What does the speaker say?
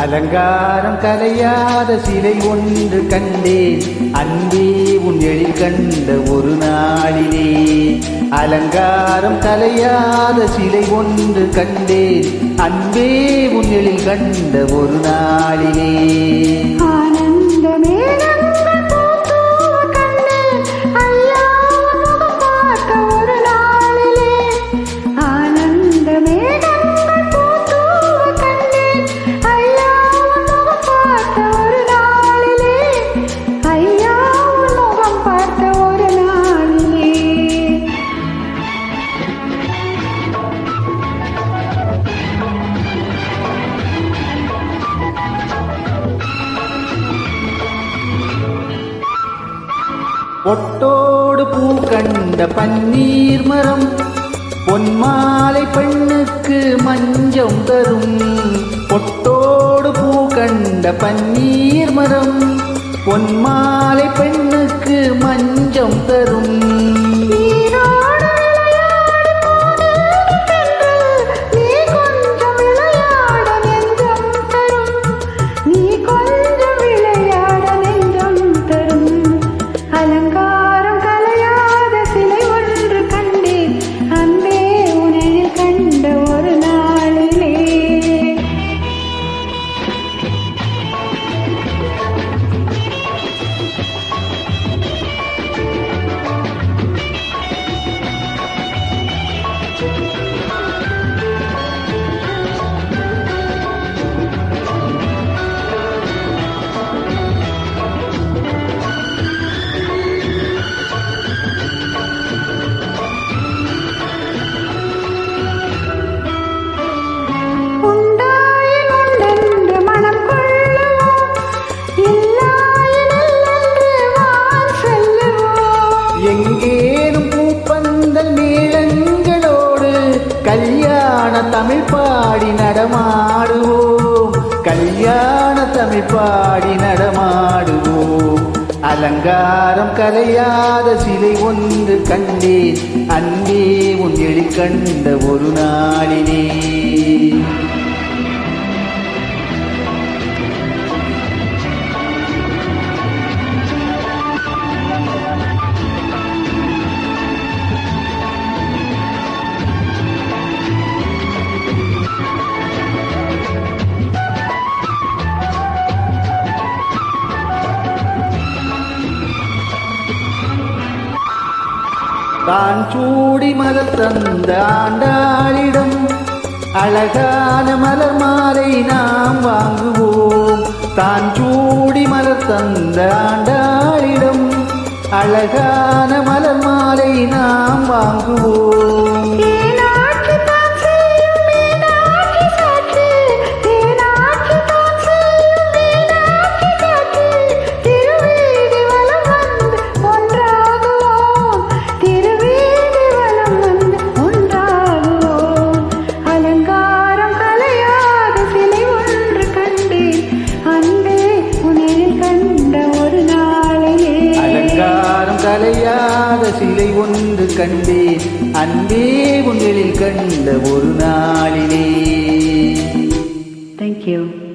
அலங்காரம் கலையாத சிலை ஒன்று கண்டேன் அன்பே உன் எழில் கண்ட ஒரு நாளிலே. அலங்காரம் கலையாத சிலை ஒன்று கண்டேன் அன்பே உன் எழில் கண்ட ஒரு நாளிலே. பொட்டோடு பூ கண்ட பன்னீர் மரம் பொன்மாலை பெண்ணுக்கு மஞ்சம் தரும். பொட்டோடு பூ கண்ட பன்னீர் மரம் பொன்மாலை பெண்ணுக்கு மஞ்சம் தரும். எங்கேனும் பூப்பந்தல் மேளங்களோடு கல்யாண தமிழ் பாடி நடமாடுவோம். கல்யாண தமிழ் பாடி நடமாடுவோம். அலங்காரம் கலையாத சிலை ஒன்று கண்டேன் அன்பே உன் எழில் கண்ட ஒரு நாளிலே. தான் சூடி மலர் தந்த ஆண்டாளிடம் அழகான மலர் மாலை நாம் வாங்குவோம். தான் சூடி மலர் தந்த ஆண்டாளிடம் அழகான மலர் மாலை நாம் வாங்குவோம். கலையாத சிலை ஒன்று கண்டேன் அன்பே உன் எழில் கண்ட ஒரு நாளிலே. Thank you.